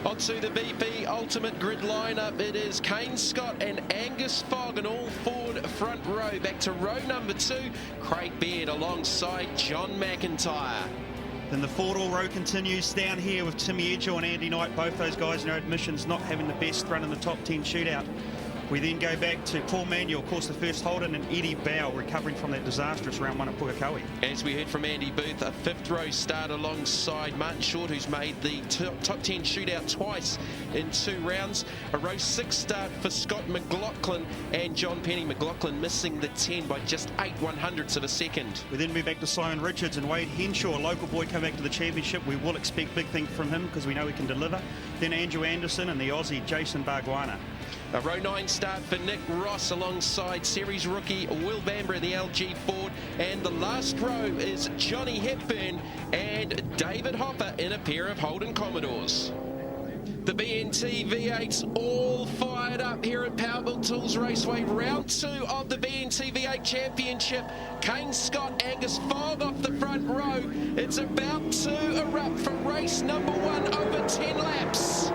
Onto the BP Ultimate Grid lineup. It is Kane Scott and Angus Fogg in all forward front row. Back to row number 2, Craig Baird alongside John McIntyre. Then the forward all row continues down here with Timmy Edgell and Andy Knight. Both those guys in their admissions not having the best run in the top 10 shootout. We then go back to Paul Manuel, of course the first Holden, and Eddie Bow recovering from that disastrous round 1 at Pukekohe. As we heard from Andy Booth, a 5th row start alongside Martin Short, who's made the top 10 shootout twice in 2 rounds. A row 6 start for Scott McLaughlin and John Penny. McLaughlin missing the 10 by just 8/100ths of a second. We then move back to Simon Richards and Wade Henshaw, a local boy, come back to the championship. We will expect big things from him because we know he can deliver. Then Andrew Anderson and the Aussie Jason Bargwana. A row 9 start for Nick Ross alongside series rookie Will Bamber in the LG Ford. And the last row is Johnny Hepburn and David Hopper in a pair of Holden Commodores. The BNT V8s all fired up here at Powerbuilt Tools Raceway. Round 2 of the BNT V8 Championship. Kane Scott, Angus Fogg off the front row. It's about to erupt for race number 1 over 10 laps.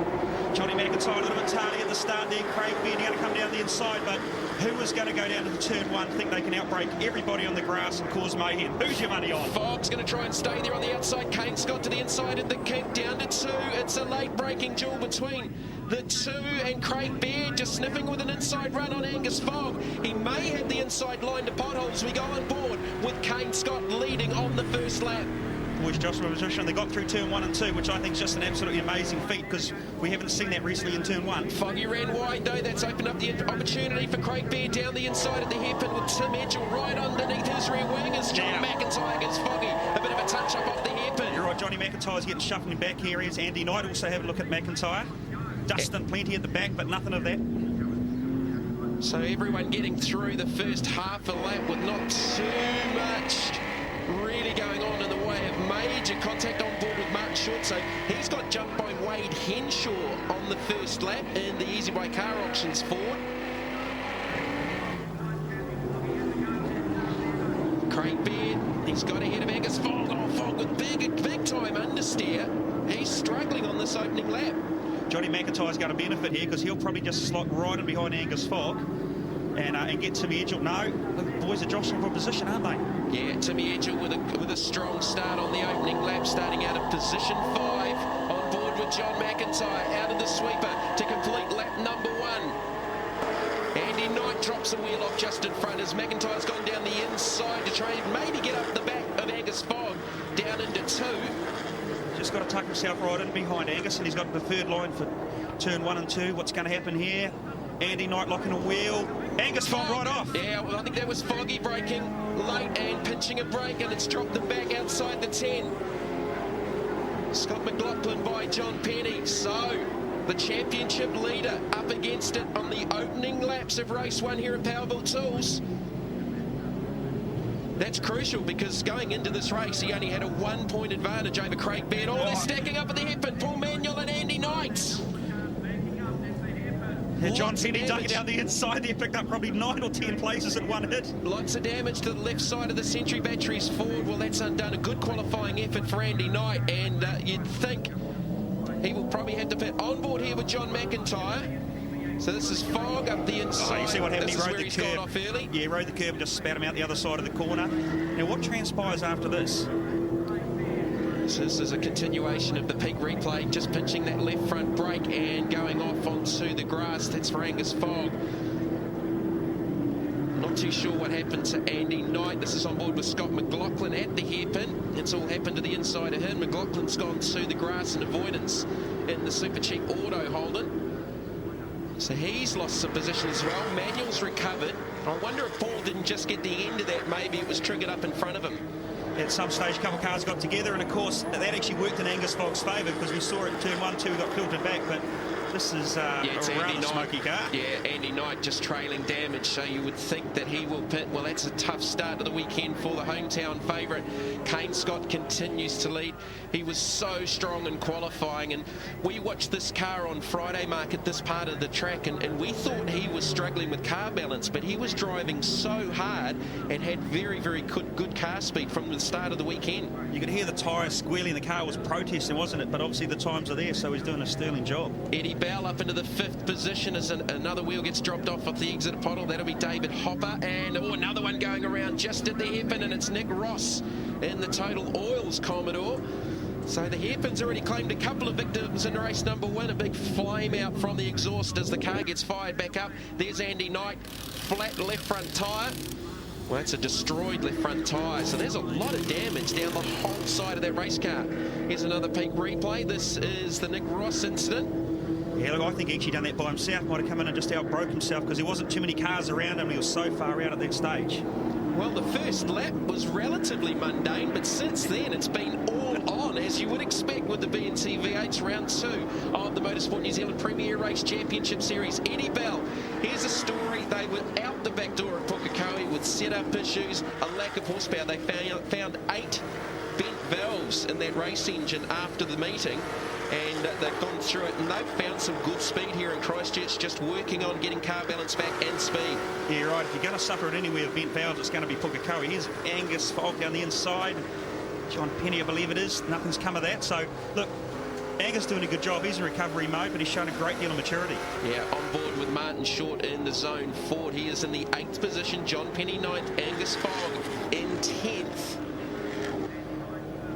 Johnny McIntyre a little bit tardy at the start there. Craig Baird going to come down the inside, but who is going to go down to the turn 1? Think they can outbreak everybody on the grass and cause mayhem? Who's your money on? Fogg's going to try and stay there on the outside. Kane Scott to the inside of the kick, down to 2. It's a late braking duel between the 2 and Craig Baird just sniffing with an inside run on Angus Fogg. He may have the inside line to potholes. We go on board with Kane Scott leading on the first lap. Boys Joshua position. They got through turn 1 and 2, which I think is just an absolutely amazing feat because we haven't seen that recently in turn 1. Foggy ran wide though. That's opened up the opportunity for Craig Baird down the inside of the hairpin with Tim Edgell right underneath his rear wing as John McIntyre gets Foggy. A bit of a touch up off the hairpin. You're right, Johnny McIntyre's getting shuffling back here. Here's Andy Knight also have a look at McIntyre. Dustin plenty at the back, but nothing of that. So everyone getting through the first half a lap with not too much really going on in the way of major contact on board with Martin Short. So he's got jumped by Wade Henshaw on the first lap in the Easy Buy Car Auctions Ford. Craig Baird, he's got ahead of Angus Fogg. Oh, Fogg with big time understeer. He's struggling on this opening lap. Johnny McIntyre's going to benefit here because he'll probably just slot right in behind Angus Fogg and get Timmy Edgell. No, the boys are jostling for position, aren't they? Yeah, Timmy Edgell with a strong start on the opening lap, starting out of position 5, on board with John McIntyre, out of the sweeper to complete lap number 1. Andy Knight drops a wheel off just in front as McIntyre's gone down the inside to try and maybe get up the back of Angus Fogg, down into 2. Just got to tuck himself right in behind Angus, and he's got the third line for turn 1 and 2. What's going to happen here? Andy Knight locking a wheel. Angus Fogg right off. Yeah, well, I think that was Foggy braking late and pinching a brake, and it's dropped them back outside the 10. Scott McLaughlin by John Penny. So the championship leader up against it on the opening laps of race 1 here at Powerbuilt Tools. That's crucial because going into this race, he only had a 1-point advantage over Craig Baird. Oh, they're stacking up at the hairpin. Paul Manuel and Andy Knight. And John Penny dug it down the inside there, picked up probably 9 or 10 places in one hit. Lots of damage to the left side of the Century Batteries Ford. Well, that's undone. A good qualifying effort for Andy Knight, and you'd think he will probably have to pit on board here with John McIntyre. So this is Fogg up the inside. Oh, you see what happened? This He is rode where the he's curb. gone off early. Yeah, rode the curb and just spat him out the other side of the corner. Now, what transpires after this? So this is a continuation of the peak replay, just pinching that left front brake and going off onto the grass. That's for Angus Fogg. Not too sure what happened to Andy Knight. This is on board with Scott McLaughlin at the hairpin. It's all happened to the inside of him. McLaughlin's gone to the grass and avoidance in the super cheap auto Holden. So he's lost some position as well. Manuel's recovered. I wonder if Paul didn't just get the end of that. Maybe it was triggered up in front of him. At some stage, a couple of cars got together, and of course, that actually worked in Angus Fogg's favour because we saw it in turn 1, 2, got filtered back, but this is a rather smoky car. Yeah, Andy Knight just trailing damage, so you would think that he will pit. Well, that's a tough start to the weekend for the hometown favourite. Kane Scott continues to lead. He was so strong in qualifying, and we watched this car on Friday, Mark, at this part of the track, and we thought he was struggling with car balance, but he was driving so hard and had very, very good car speed from the start of the weekend. You could hear the tyres squealing. The car was protesting, wasn't it? But obviously the times are there, so he's doing a sterling job. Eddie Bell up into the 5th position as another wheel gets dropped off the exit puddle. That'll be David Hopper. And another one going around just at the hairpin, and it's Nick Ross in the Total Oils Commodore. So the hairpin's already claimed a couple of victims in race number 1. A big flame out from the exhaust as the car gets fired back up. There's Andy Knight, flat left front tyre. Well, that's a destroyed left front tyre. So there's a lot of damage down the whole side of that race car. Here's another peak replay. This is the Nick Ross incident. Yeah, look, I think he actually done that by himself. Might have come in and just outbroke himself because there wasn't too many cars around him. He was so far out at that stage. Well, the first lap was relatively mundane, but since then it's been all on, as you would expect with the BNT V8s round 2 of the Motorsport New Zealand Premier Race Championship Series. Eddie Bell, here's a story. They were out the back door at Pukekohe with setup issues, a lack of horsepower. They found 8 bent valves in that race engine after the meeting, and they've gone through it and they've found some good speed here in Christchurch, just working on getting car balance back and speed. Yeah, right. If you're going to suffer it anywhere with bent valves, it's going to be Pukekohe. Here's Angus Fogg down the inside. John Penny, I believe it is. Nothing's come of that. So, look, Angus doing a good job. He's in recovery mode, but he's shown a great deal of maturity. Yeah, on board with Martin Short in the zone Ford. He is in the 8th position. John Penny 9th. Angus Fogg in 10th.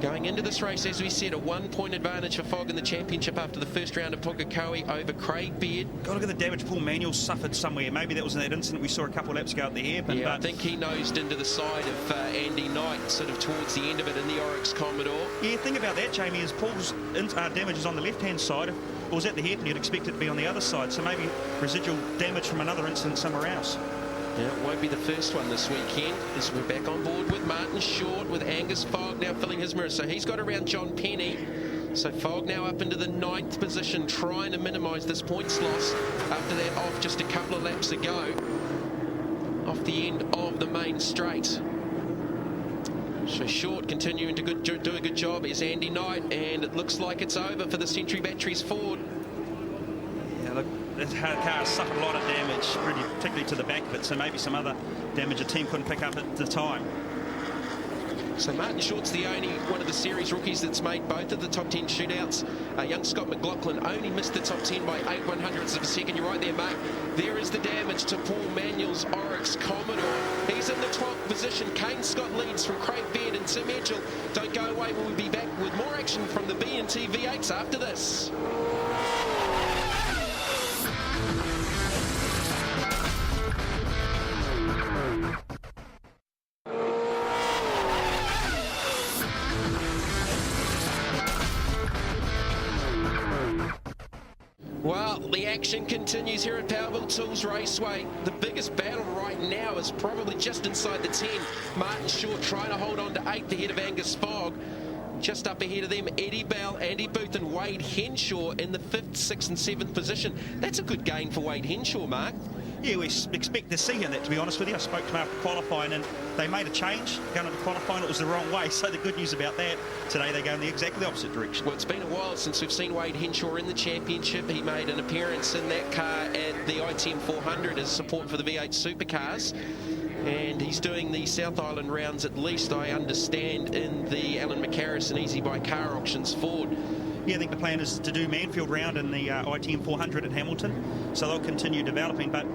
Going into this race, as we said, a 1-point advantage for Fogg in the championship after the first round of Pukekohe over Craig Beard. Got to look at the damage Paul Manuel suffered somewhere. Maybe that was in that incident we saw a couple of laps ago at the hairpin. Yeah, but I think he nosed into the side of Andy Knight sort of towards the end of it in the Oryx Commodore. Yeah, think about that, Jamie, is Paul's damage is on the left-hand side. If it was at the hairpin, you'd expect it to be on the other side. So maybe residual damage from another incident somewhere else. Yeah, it won't be the first one this weekend, as we're back on board with Martin Short, with Angus Fogg now filling his mirror. So he's got around John Penny. So Fogg now up into the 9th position, trying to minimise this points loss after that off just a couple of laps ago, off the end of the main straight. So Short continuing to do a good job is Andy Knight, and it looks like it's over for the Century Batteries Ford. Yeah, look, this car suffered a lot of damage, particularly to the back of it, so maybe some other damage a team couldn't pick up at the time. So Martin Short's the only one of the series rookies that's made both of the top 10 shootouts. Young Scott McLaughlin only missed the top 10 by 8/100ths of a second. You're right there, Mark. There is the damage to Paul Manuel's Oryx Commodore. He's in the 12th position. Kane Scott leads from Craig Beard and Tim Edgell. Don't go away. We'll be back with more action from the BNT V8s after this. Well, the action continues here at Powerbuilt Tools Raceway. The biggest battle right now is probably just inside the 10. Martin Short trying to hold on to 8th ahead of Angus Fogg. Just up ahead of them, Eddie Bell, Andy Booth and Wade Henshaw in the 5th, 6th and 7th position. That's a good gain for Wade Henshaw, Mark. Yeah, we expect to see him that, to be honest with you. I spoke to him after qualifying and they made a change. Going into qualifying, it was the wrong way. So the good news about that, today they go in the exactly opposite direction. Well, it's been a while since we've seen Wade Henshaw in the championship. He made an appearance in that car at the ITM 400 as support for the V8 supercars. And he's doing the South Island rounds, at least I understand, in the Alan McCarris and Easy Buy Car Auctions Ford. Yeah, I think the plan is to do Manfield round in the ITM 400 at Hamilton. So they'll continue developing. But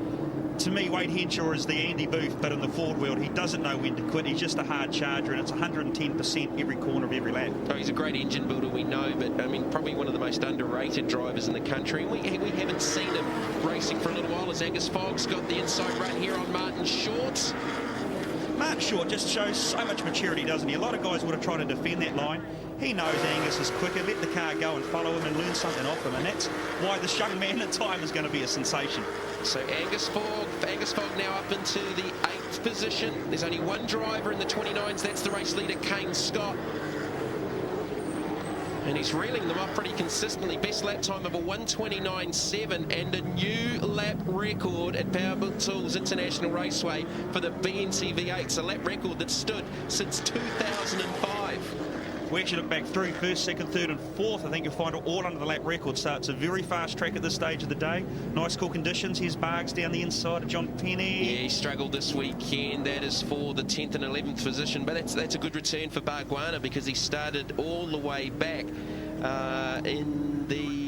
to me, Wade Henshaw is the Andy Booth, but in the Ford world, he doesn't know when to quit. He's just a hard charger, and it's 110% every corner of every lap. Oh, he's a great engine builder, we know, but I mean, probably one of the most underrated drivers in the country. And we haven't seen him racing for a little while, as Angus Fogg's got the inside run here on Martin Short. Martin Short just shows so much maturity, doesn't he? A lot of guys would have tried to defend that line. He knows Angus is quicker. Let the car go and follow him and learn something off him, and that's why this young man in time is going to be a sensation. So Angus Fogg now up into the 8th position. There's only one driver in the 29s. That's the race leader, Kane Scott. And he's reeling them up pretty consistently. Best lap time of a 1:29.7 and a new lap record at Powerbuilt Tools International Raceway for the BNT V8s, a lap record that stood since 2005. We actually look back through first, second, third and fourth. I think you'll find it all under the lap record. So it's a very fast track at this stage of the day. Nice cool conditions. Here's Bargs down the inside of John Penny. Yeah, he struggled this weekend. That is for the 10th and 11th position. But that's a good return for Bargwana because he started all the way back in the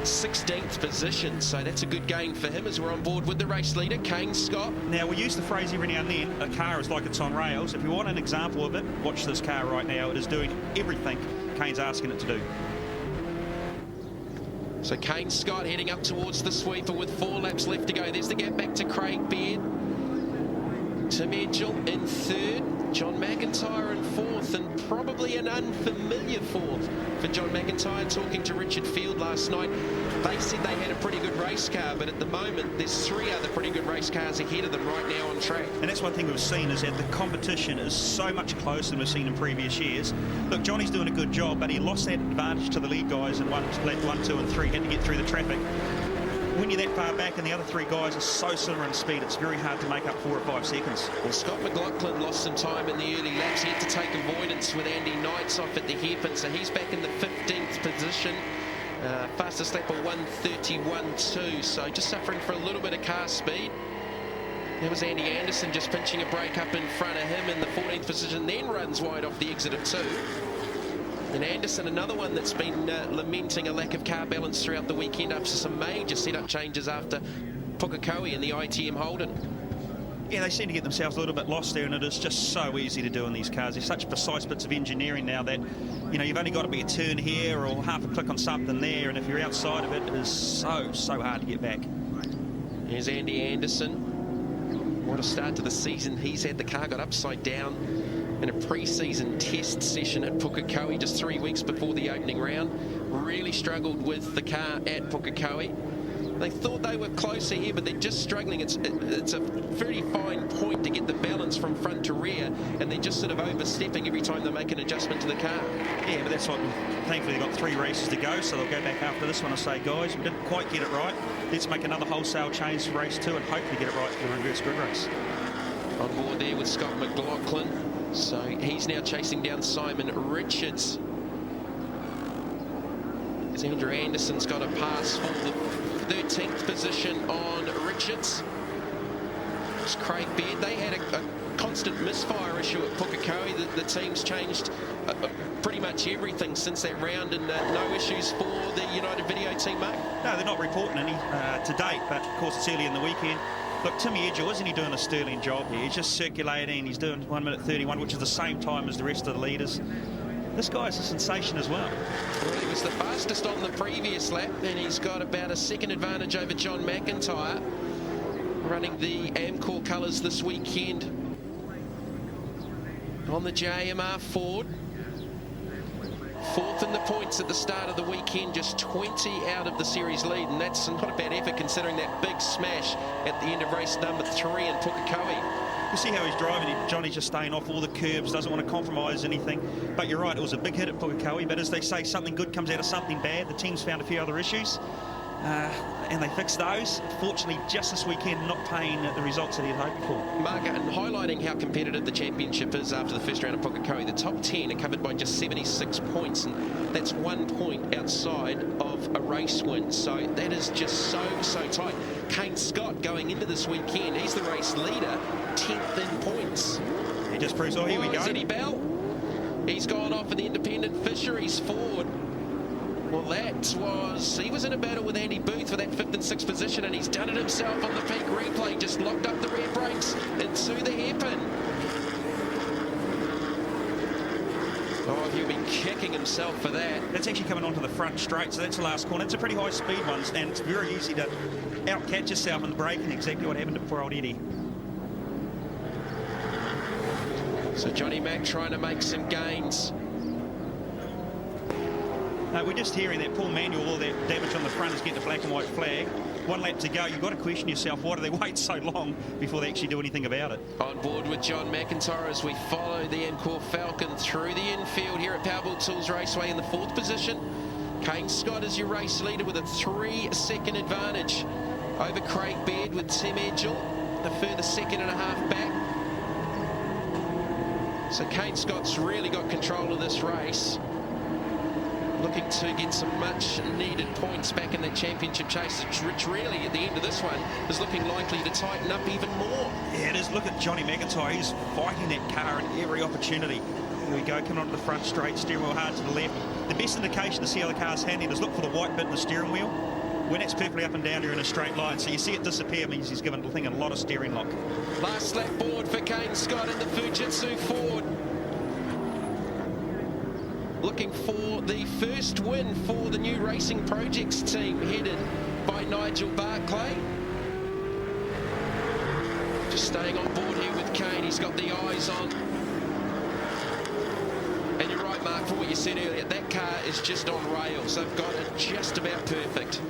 16th position, so that's a good gain for him as we're on board with the race leader, Kane Scott. Now, we use the phrase every now and then, a car is like it's on rails. If you want an example of it, watch this car right now. It is doing everything Kane's asking it to do. So Kane Scott heading up towards the sweeper with 4 laps left to go. There's the gap back to Craig Beard. Tim Edgell in third, John McIntyre in fourth, and probably an unfamiliar fourth for John McIntyre. Talking to Richard Field last night, they said they had a pretty good race car, but at the moment there's 3 other pretty good race cars ahead of them right now on track. And that's one thing we've seen is that the competition is so much closer than we've seen in previous years. Look, Johnny's doing a good job, but he lost that advantage to the lead guys in lap 1, 2 and 3, had to get through the traffic. When you're that far back and the other 3 guys are so similar in speed, it's very hard to make up 4 or 5 seconds. Well, Scott McLaughlin lost some time in the early laps. He had to take avoidance with Andy Knights off at the hairpin, so he's back in the 15th position. Fastest lap of 1:31.2, so just suffering for a little bit of car speed. There was Andy Anderson just pinching a brake up in front of him in the 14th position, then runs wide off the exit of 2. And Anderson, another one that's been lamenting a lack of car balance throughout the weekend after some major setup changes after Pukekohe in the ITM Holden. Yeah, they seem to get themselves a little bit lost there, and it is just so easy to do in these cars. There's such precise bits of engineering now that, you know, you've only got to be a turn here or half a click on something there, and if you're outside of it, it is so hard to get back. Here's Andy Anderson. What a start to the season he's had. The car got upside down in a pre-season test session at Pukekohe just 3 weeks before the opening round. Really struggled with the car at Pukekohe. They thought they were closer here, but they're just struggling. It's a very fine point to get the balance from front to rear, and they're just sort of overstepping every time they make an adjustment to the car. Yeah, but that's what, thankfully they've got 3 races to go, so they'll go back after this one and say, guys, we didn't quite get it right. Let's make another wholesale change for race 2 and hopefully get it right for the reverse grid race. On board there with Scott McLaughlin. So he's now chasing down Simon Richards. As Andrew Anderson's got a pass for the 13th position on Richards. It's Craig Beard. They had a constant misfire issue at Pukekohe. The team's changed pretty much everything since that round, and no issues for the United Video team, Mark? No, they're not reporting any to date, but of course it's early in the weekend. Look, Timmy Edgell, isn't he doing a sterling job here? He's just circulating. He's doing 1:31, which is the same time as the rest of the leaders. This guy's a sensation as well. Well, he was the fastest on the previous lap, and he's got about a second advantage over John McIntyre, running the Amcor colours this weekend on the JMR Ford. 4th in the points at the start of the weekend, just 20 out of the series lead, and that's not a bad effort considering that big smash at the end of race number 3 in Pukekohe. You see how he's driving. Johnny's just staying off all the curbs, doesn't want to compromise anything. But you're right, it was a big hit at Pukekohe, but as they say, something good comes out of something bad. The team's found a few other issues, and they fixed those. Fortunately, just this weekend, not paying the results that he had hoped for. Mark, and highlighting how competitive the championship is after the first round of Pukekohe, the top 10 are covered by just 76 points, and that's 1 point outside of a race win. So that is just so tight. Kane Scott going into this weekend, he's the race leader, 10th in points. He just proves, oh, here we go. Eddie Bell, he's gone off in the independent Fisheries Ford. Well, he was in a battle with Andy Booth for that 5th and 6th position, and he's done it himself on the peak replay, just locked up the rear brakes into the hairpin. Oh, he'll be kicking himself for that. That's actually coming onto the front straight, so that's the last corner. It's a pretty high speed one, and it's very easy to out-catch yourself in the braking, exactly what happened to poor old Eddie. So Johnny Mack trying to make some gains. We're just hearing that Paul Manuel, all that damage on the front is getting a black and white flag. 1 lap to go. You've got to question yourself, why do they wait so long before they actually do anything about it? On board with John McIntyre as we follow the Amcor Falcon through the infield here at Powerball Tools Raceway in the 4th position. Kane Scott is your race leader with a 3-second advantage over Craig Baird with Tim Edgell, a further 1.5 seconds back. So Kane Scott's really got control of this race. Looking to get some much needed points back in that championship chase, which really at the end of this one is looking likely to tighten up even more. Yeah, it is. Look at Johnny McIntyre. He's fighting that car in every opportunity. Here we go, coming onto the front straight, steering wheel hard to the left. The best indication to see how the car's handling is look for the white bit in the steering wheel. When it's perfectly up and down here in a straight line, so you see it disappear, means he's given the thing a lot of steering lock. Last lap board for Kane Scott in the Fujitsu Ford. Looking for the first win for the new Racing Projects team, headed by Nigel Barclay. Just staying on board here with Kane, he's got the eyes on. And you're right, Mark, for what you said earlier, that car is just on rails. They've got it just about perfect.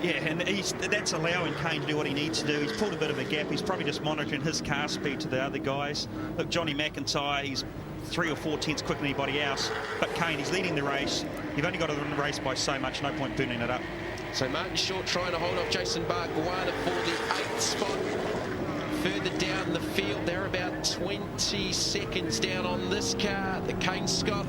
Yeah, and that's allowing Kane to do what he needs to do. He's pulled a bit of a gap. He's probably just monitoring his car speed to the other guys. Look, Johnny McIntyre, he's 3 or 4 tenths quicker than anybody else. But Kane, he's leading the race. You've only got to win the race by so much. No point burning it up. So Martin Short trying to hold off Jason Bargwana for the 8th spot. Further down the field, they're about 20 seconds down on this car. The Kane Scott,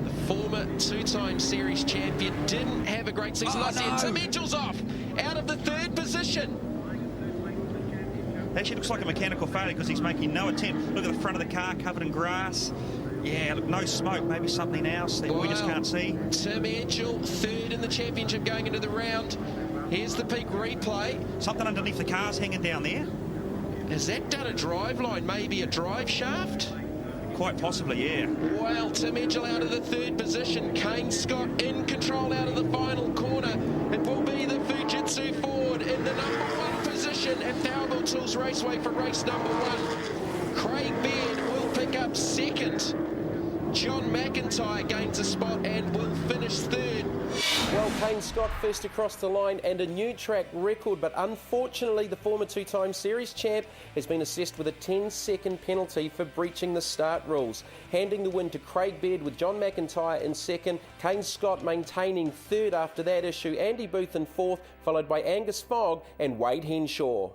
the former 2-time series champion, didn't have a great season last year. Tim Edgell's off, out of the 3rd position. Actually looks like a mechanical failure because he's making no attempt. Look at the front of the car covered in grass. Yeah, look, no smoke, maybe something else that we just can't see. Tim Edgell, 3rd in the championship going into the round. Here's the peak replay. Something underneath the car's hanging down there. Has that done a drive line, maybe a drive shaft? Quite possibly, yeah. Well, Tim Edgell out of the 3rd position. Kane Scott in control out of the final corner. It will be the Fujitsu Ford in the number 1 position at Powerball Tools Raceway for race number 1. Craig Beard will pick up 2nd. John McIntyre gains a spot and will finish 3rd. Well, Kane Scott first across the line and a new track record, but unfortunately the former 2-time series champ has been assessed with a 10-second penalty for breaching the start rules, handing the win to Craig Beard with John McIntyre in 2nd, Kane Scott maintaining 3rd after that issue, Andy Booth in 4th, followed by Angus Fogg and Wade Henshaw.